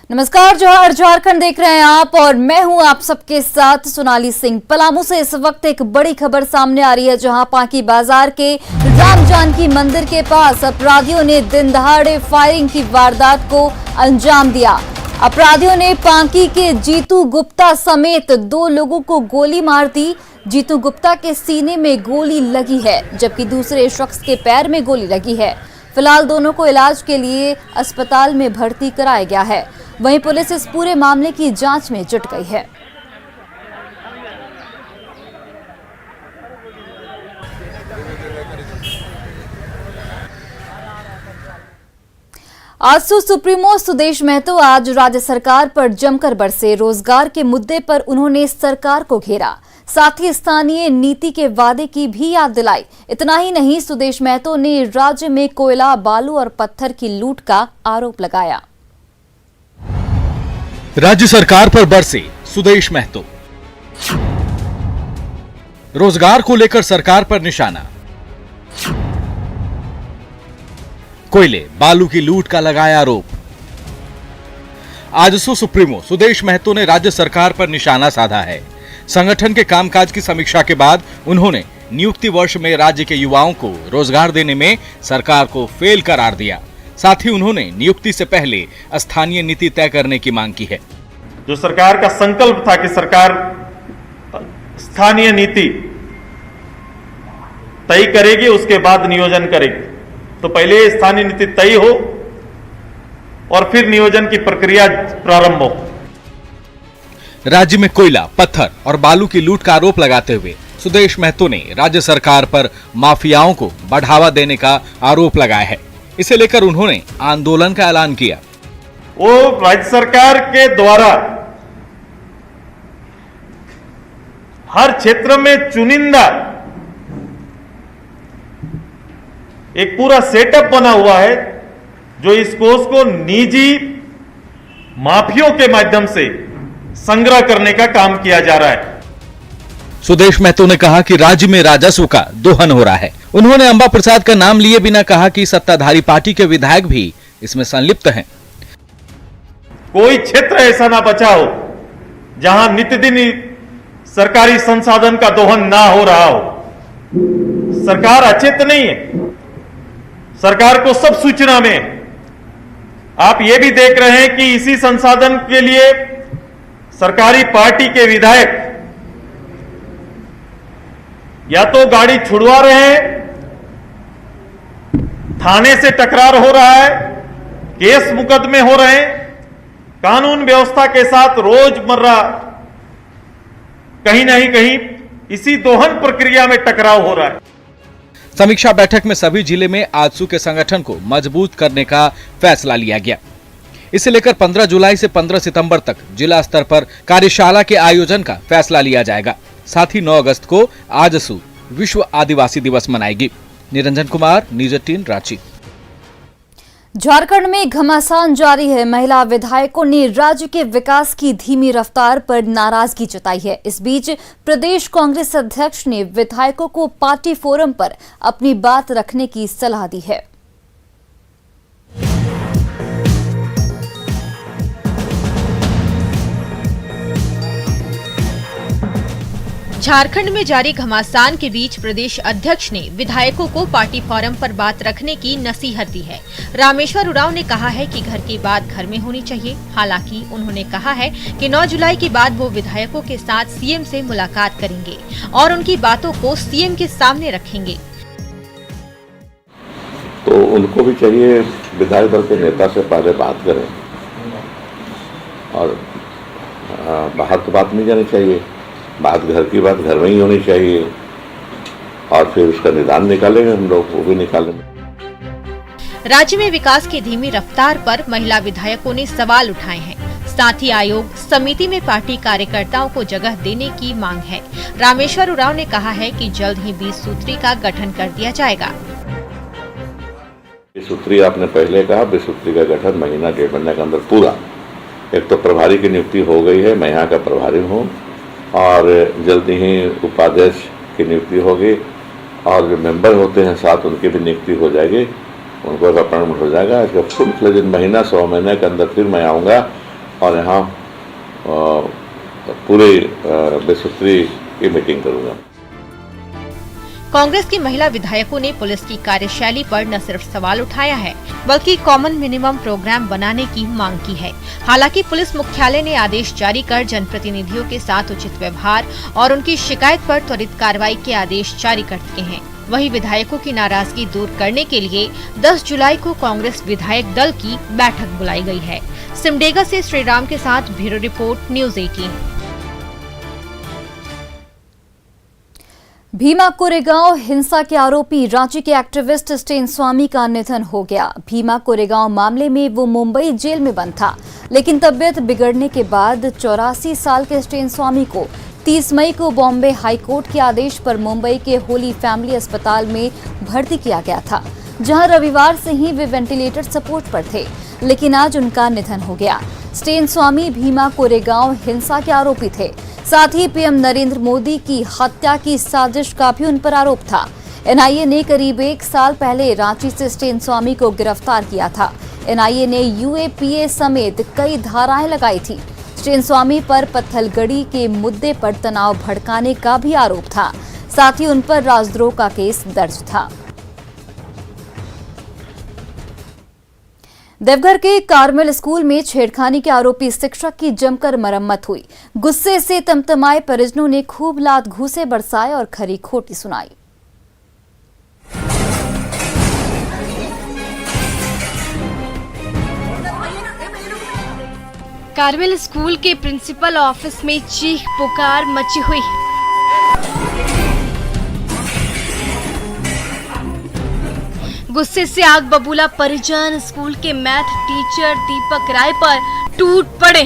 नमस्कार, जोहार झारखंड देख रहे हैं आप और मैं हूं आप सबके साथ सोनाली सिंह। पलामू से इस वक्त एक बड़ी खबर सामने आ रही है, जहां पांकी बाजार के राम जानकी मंदिर के पास अपराधियों ने दिन दहाड़े फायरिंग की वारदात को अंजाम दिया। अपराधियों ने पांकी के जीतू गुप्ता समेत 2 लोगों को गोली मार दी। जीतू गुप्ता के सीने में गोली लगी है, जबकि दूसरे शख्स के पैर में गोली लगी है। फिलहाल दोनों को इलाज के लिए अस्पताल में भर्ती कराया गया है। वहीं पुलिस इस पूरे मामले की जांच में जुट गई है। आजसू सुप्रीमो सुदेश महतो आज राज्य सरकार पर जमकर बरसे। रोजगार के मुद्दे पर उन्होंने सरकार को घेरा, साथ ही स्थानीय नीति के वादे की भी याद दिलाई। इतना ही नहीं, सुदेश महतो ने राज्य में कोयला, बालू और पत्थर की लूट का आरोप लगाया। राज्य सरकार पर बरसे सुदेश महतो। रोजगार को लेकर सरकार पर निशाना। कोयले, बालू की लूट का लगाया आरोप। आजसू सुप्रीमो सुदेश महतो ने राज्य सरकार पर निशाना साधा है। संगठन के कामकाज की समीक्षा के बाद उन्होंने नियुक्ति वर्ष में राज्य के युवाओं को रोजगार देने में सरकार को फेल करार दिया। साथ ही उन्होंने नियुक्ति से पहले स्थानीय नीति तय करने की मांग की है। जो सरकार का संकल्प था कि सरकार स्थानीय नीति तय करेगी, उसके बाद नियोजन करेगी, तो पहले स्थानीय नीति तय हो और फिर नियोजन की प्रक्रिया प्रारंभ हो। राज्य में कोयला, पत्थर और बालू की लूट का आरोप लगाते हुए सुदेश महतो ने राज्य सरकार पर माफियाओं को बढ़ावा देने का आरोप लगाया है। इसे लेकर उन्होंने आंदोलन का ऐलान किया। वो राज्य सरकार के द्वारा हर क्षेत्र में चुनिंदा एक पूरा सेटअप बना हुआ है, जो इस कोष को निजी माफियों के माध्यम से संग्रह करने का काम किया जा रहा है। सुदेश महतो ने कहा कि राज्य में राजस्व का दोहन हो रहा है। उन्होंने अंबा प्रसाद का नाम लिए बिना कहा कि सत्ताधारी पार्टी के विधायक भी इसमें संलिप्त हैं। कोई क्षेत्र ऐसा ना बचा हो जहां नित्यदिन सरकारी संसाधन का दोहन ना हो रहा हो। सरकार अचेत नहीं है, सरकार को सब सूचना में। आप ये भी देख रहे हैं कि इसी संसाधन के लिए सरकारी पार्टी के विधायक या तो गाड़ी छुड़वा रहे हैं, थाने से टकरार हो रहा है, केस मुकदमे हो रहे हैं, कानून व्यवस्था के साथ रोजमर्रा कहीं नहीं कहीं इसी दोहन प्रक्रिया में टकराव हो रहा है। समीक्षा बैठक में सभी जिले में आजसू के संगठन को मजबूत करने का फैसला लिया गया। इसे लेकर 15 जुलाई से 15 सितंबर तक जिला स्तर पर कार्यशाला के आयोजन का फैसला लिया जाएगा। साथ ही 9 अगस्त को आजसू विश्व आदिवासी दिवस मनाएगी। निरंजन कुमार, न्यूज़ 18, रांची। झारखंड में घमासान जारी है। महिला विधायकों ने राज्य के विकास की धीमी रफ्तार पर नाराजगी जताई है। इस बीच प्रदेश कांग्रेस अध्यक्ष ने विधायकों को पार्टी फोरम पर अपनी बात रखने की सलाह दी है। झारखंड में जारी घमासान के बीच प्रदेश अध्यक्ष ने विधायकों को पार्टी फोरम पर बात रखने की नसीहत दी है। रामेश्वर उरांव ने कहा है कि घर की बात घर में होनी चाहिए। हालांकि उन्होंने कहा है कि 9 जुलाई के बाद वो विधायकों के साथ सीएम से मुलाकात करेंगे और उनकी बातों को सीएम के सामने रखेंगे। तो उनको भी चाहिए विधायक दल के नेता से पहले बात करें और बाहर तो बात नहीं जानी चाहिए। बात घर की बात घर में ही होनी चाहिए और फिर उसका निदान निकालेंगे हम लोग, वो भी निकालेंगे। राज्य में विकास की धीमी रफ्तार पर महिला विधायकों ने सवाल उठाए हैं। साथ ही आयोग समिति में पार्टी कार्यकर्ताओं को जगह देने की मांग है। रामेश्वर उरांव ने कहा है कि जल्द ही 20 सूत्री का गठन कर दिया जाएगा। 20 सूत्री आपने पहले कहा, 20 सूत्री का गठन महीना 1.5 महीने के अंदर पूरा। एक तो प्रभारी की नियुक्ति हो गई है, मैं यहाँ का प्रभारी हूँ, और जल्दी ही उपाध्यक्ष की नियुक्ति होगी और जो मेंबर होते हैं साथ उनकी भी नियुक्ति हो जाएगी, उनको अपॉइंटमेंट हो जाएगा। इसका फुल फ्लेज महीना 100 महीने के अंदर फिर मैं आऊँगा और यहाँ पूरे बेसूत्री की मीटिंग करूँगा। कांग्रेस की महिला विधायकों ने पुलिस की कार्यशैली पर न सिर्फ सवाल उठाया है बल्कि कॉमन मिनिमम प्रोग्राम बनाने की मांग की है। हालांकि पुलिस मुख्यालय ने आदेश जारी कर जनप्रतिनिधियों के साथ उचित व्यवहार और उनकी शिकायत पर त्वरित कार्रवाई के आदेश जारी कर दिए हैं। वहीं विधायकों की नाराजगी दूर करने के लिए 10 जुलाई को कांग्रेस विधायक दल की बैठक बुलाई गई है। सिमडेगा से श्रीराम के साथ bureau report, news 18। Bhima Koregaon हिंसा के आरोपी रांची के एक्टिविस्ट स्टेन स्वामी का निधन हो गया। भीमा कोरेगांव मामले में वो मुंबई जेल में बंद था, लेकिन तबीयत बिगड़ने के बाद 84 साल के स्टेन स्वामी को 30 मई को बॉम्बे हाईकोर्ट के आदेश पर मुंबई के होली फैमिली अस्पताल में भर्ती किया गया था, जहां रविवार से ही वे वेंटिलेटर सपोर्ट पर थे, लेकिन आज उनका निधन हो गया। स्टेन स्वामी भीमा कोरेगांव हिंसा के आरोपी थे। साथ ही पीएम नरेंद्र मोदी की हत्या की साजिश का भी उन पर आरोप था। एनआईए ने करीब 1 साल पहले रांची से स्टेन स्वामी को गिरफ्तार किया था। एनआईए ने यूएपीए समेत कई धाराएं लगाई थी। स्टेन स्वामी पर पत्थलगड़ी के मुद्दे पर तनाव भड़काने का भी आरोप था। साथ ही उन पर राजद्रोह का केस दर्ज था। देवघर के कार्मेल स्कूल में छेड़खानी के आरोपी शिक्षक की जमकर मरम्मत हुई। गुस्से से तमतमाए परिजनों ने खूब लात घूसे बरसाए और खरी खोटी सुनाई। कार्मेल स्कूल के प्रिंसिपल ऑफिस में चीख पुकार मची हुई है। गुस्से से आग बबूला परिजन स्कूल के मैथ टीचर दीपक राय पर टूट पड़े।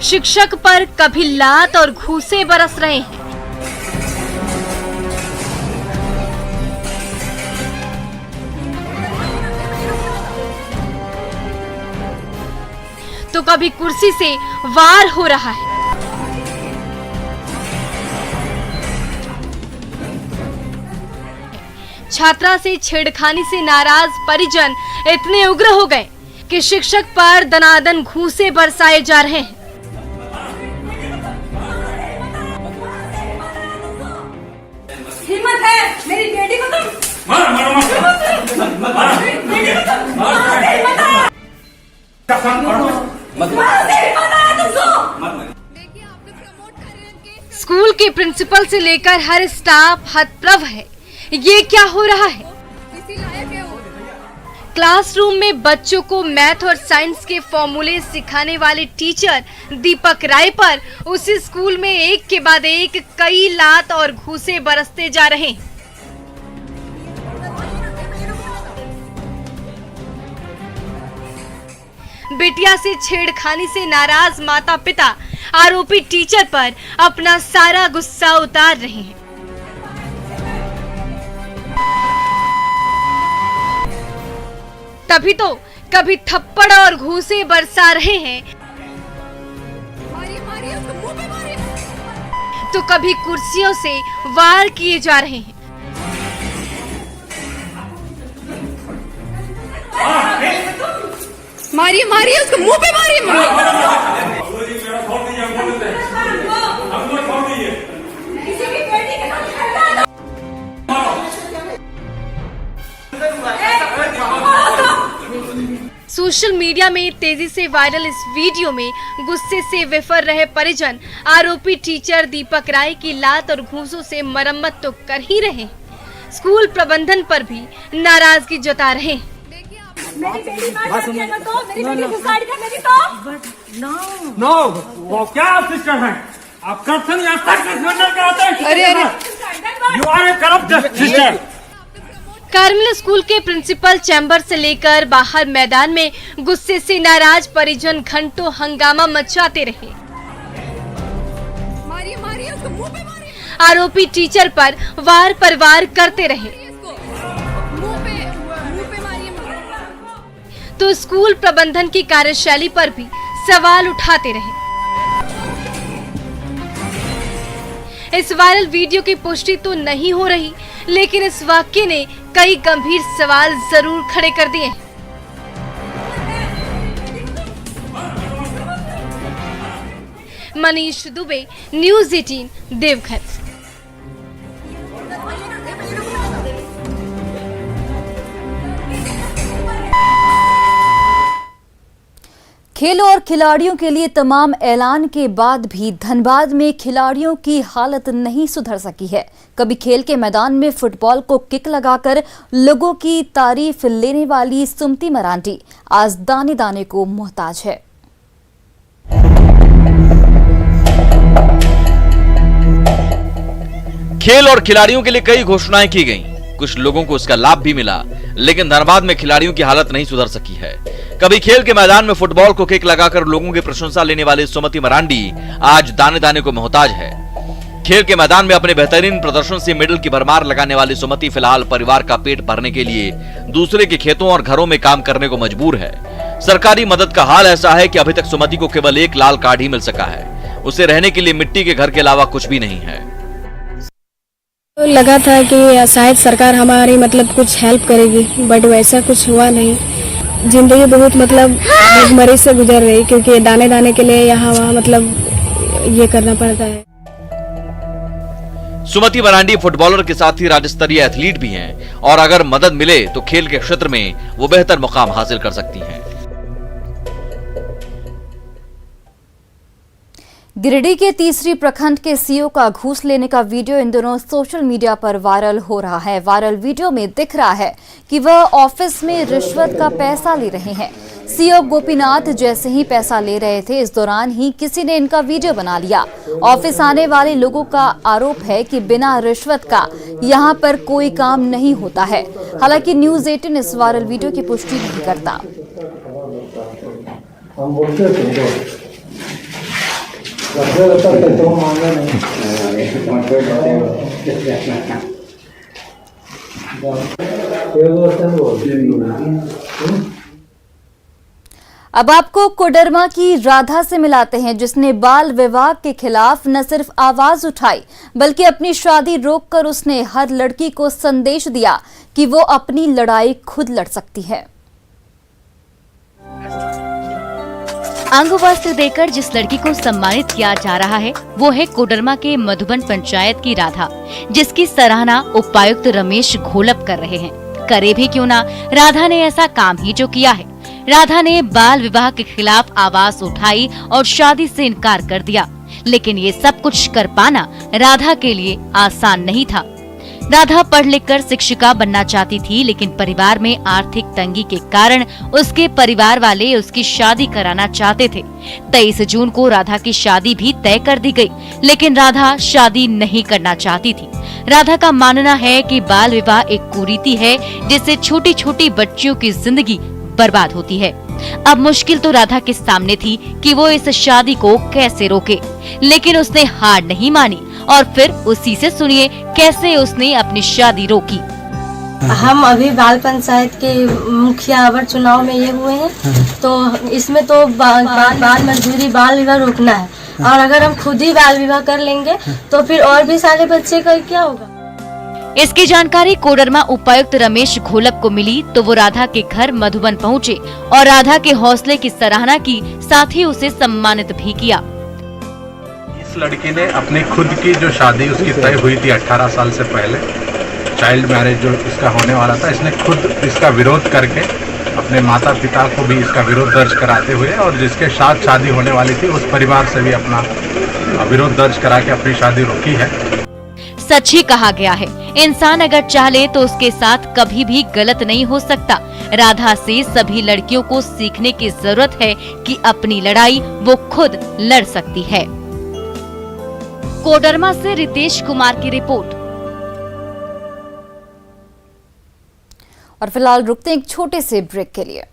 शिक्षक पर कभी लात और घूंसे बरस रहे हैं। तो कभी कुर्सी से वार हो रहा है। छात्रा से छेड़खानी से नाराज परिजन इतने उग्र हो गए कि शिक्षक पर दनादन घूंसे बरसाए जा रहे हैं। हिम्मत है मेरी बेटी को तुम मारो स्कूल के प्रिंसिपल से लेकर हर स्टाफ हतप्रभ है। ये क्या हो रहा है? क्लासरूम में बच्चों को मैथ और साइंस के फॉर्मूले सिखाने वाले टीचर दीपक राय पर उसी स्कूल में एक के बाद एक कई लात और घूंसे बरसते जा रहे हैं। बिटिया से छेड़खानी से नाराज माता पिता आरोपी टीचर पर अपना सारा गुस्सा उतार रहे हैं। तभी तो कभी थप्पड़ और घूंसे बरसा रहे हैं, तो कभी कुर्सियों से वार किए जा रहे हैं। मारिए मारिए उसको मुंह पे मारिए। सोशल मीडिया में तेजी से वायरल इस वीडियो में गुस्से से विफर रहे परिजन आरोपी टीचर दीपक राय की लात और घूंसों से मरम्मत तो कर ही रहे, स्कूल प्रबंधन पर भी नाराजगी जता रहे। नो वो क्या सिस्टम है? आप करप्शन यहाँ तक कराते हैं। You are a corrupt system. Carmel school के प्रिंसिपल चैम्बर से लेकर बाहर मैदान में गुस्से से नाराज परिजन घंटों हंगामा मचाते रहे। आरोपी टीचर पर वार करते रहे, तो स्कूल प्रबंधन की कार्यशैली पर भी सवाल उठाते रहे। इस वायरल वीडियो की पुष्टि तो नहीं हो रही, लेकिन इस वाक्य ने कई गंभीर सवाल जरूर खड़े कर दिए। मनीष दुबे, न्यूज़ 18, देवघर। खेल और खिलाड़ियों के लिए तमाम ऐलान के बाद भी धनबाद में खिलाड़ियों की हालत नहीं सुधर सकी है। कभी खेल के मैदान में फुटबॉल को किक लगाकर लोगों की तारीफ लेने वाली सुमति मरांडी आज दाने दाने को मोहताज है। खेल और खिलाड़ियों के लिए कई घोषणाएं की गईं, कुछ लोगों को इसका लाभ भी मिला, लेकिन धनबाद में खिलाड़ियों की हालत नहीं सुधर सकी है। कभी खेल के मैदान में फुटबॉल को किक लगाकर लोगों की प्रशंसा लेने वाली सुमति मरांडी आज दाने दाने को मोहताज है। खेल के मैदान में अपने बेहतरीन प्रदर्शन से मेडल की भरमार लगाने वाली सुमति फिलहाल परिवार का पेट भरने के लिए दूसरे के खेतों और घरों में काम करने को मजबूर है। सरकारी मदद का हाल ऐसा है कि अभी तक सुमति को केवल एक लाल कार्ड ही मिल सका है। उसे रहने के लिए मिट्टी के घर के अलावा कुछ भी नहीं है। लगा था कि शायद सरकार हमारी मतलब कुछ हेल्प करेगी, बट वैसा कुछ हुआ नहीं। जिंदगी बहुत मतलब भूखमरी से गुजर रही, क्योंकि दाने दाने के लिए यहाँ वहाँ मतलब ये करना पड़ता है। सुमति मरांडी फुटबॉलर के साथ ही राज्य स्तरीय एथलीट भी हैं और अगर मदद मिले तो खेल के क्षेत्र में वो बेहतर मुकाम हासिल कर सकती हैं। गिरिडीह के तीसरी प्रखंड के सीओ का घूस लेने का वीडियो इन दिनों सोशल मीडिया पर वायरल हो रहा है। वायरल वीडियो में दिख रहा है कि वह ऑफिस में रिश्वत का पैसा ले रहे हैं। सीओ गोपीनाथ जैसे ही पैसा ले रहे थे, इस दौरान ही किसी ने इनका वीडियो बना लिया। ऑफिस आने वाले लोगों का आरोप है कि बिना रिश्वत का यहां पर कोई काम नहीं होता है। हालांकि न्यूज़ 18 इस वायरल वीडियो की पुष्टि नहीं करता। अब आपको कोडरमा की राधा से मिलाते हैं, जिसने बाल विवाह के खिलाफ न सिर्फ आवाज उठाई बल्कि अपनी शादी रोककर उसने हर लड़की को संदेश दिया कि वो अपनी लड़ाई खुद लड़ सकती है। अंग वस्त्र देकर जिस लड़की को सम्मानित किया जा रहा है वो है कोडरमा के मधुबन पंचायत की राधा, जिसकी सराहना उपायुक्त रमेश घोलप कर रहे हैं। करे भी क्यों ना, राधा ने ऐसा काम ही जो किया है। राधा ने बाल विवाह के खिलाफ आवाज उठाई और शादी से इनकार कर दिया, लेकिन ये सब कुछ कर पाना राधा के लिए आसान नहीं था। राधा पढ़ लिखकर शिक्षिका बनना चाहती थी, लेकिन परिवार में आर्थिक तंगी के कारण उसके परिवार वाले उसकी शादी कराना चाहते थे। 23 जून को राधा की शादी भी तय कर दी गई, लेकिन राधा शादी नहीं करना चाहती थी। राधा का मानना है कि बाल विवाह एक कुरीति है, जिससे छोटी छोटी बच्चियों की जिंदगी बर्बाद होती है। अब मुश्किल तो राधा के सामने थी कि वो इस शादी को कैसे रोके, लेकिन उसने हार नहीं मानी और फिर उसी से सुनिए कैसे उसने अपनी शादी रोकी। हम अभी बाल पंचायत के मुखिया अवर चुनाव में ये हुए हैं, तो इसमें तो बाल मजदूरी बाल विवाह रोकना है, और अगर हम खुद ही बाल विवाह कर लेंगे तो फिर और भी सारे बच्चे का क्या होगा। इसकी जानकारी कोडरमा उपायुक्त रमेश घोलप को मिली तो वो राधा के घर मधुबन पहुँचे और राधा के हौसले की सराहना की, साथ ही उसे सम्मानित भी किया। इस लड़की ने अपनी खुद की जो शादी उसकी तय हुई थी 18 साल से पहले, चाइल्ड मैरिज जो इसका होने वाला था, इसने खुद इसका विरोध करके अपने माता पिता को भी इसका विरोध दर्ज कराते हुए और जिसके साथ शादी होने वाली थी उस परिवार से भी अपना विरोध दर्ज करा के अपनी शादी रोकी है। सच ही कहा गया है, इंसान अगर चाहे तो उसके साथ कभी भी गलत नहीं हो सकता। राधा से सभी लड़कियों को सीखने की जरूरत है कि अपनी लड़ाई वो खुद लड़ सकती है। कोडरमा से रितेश कुमार की रिपोर्ट। और फिलहाल रुकते हैं एक छोटे से ब्रेक के लिए।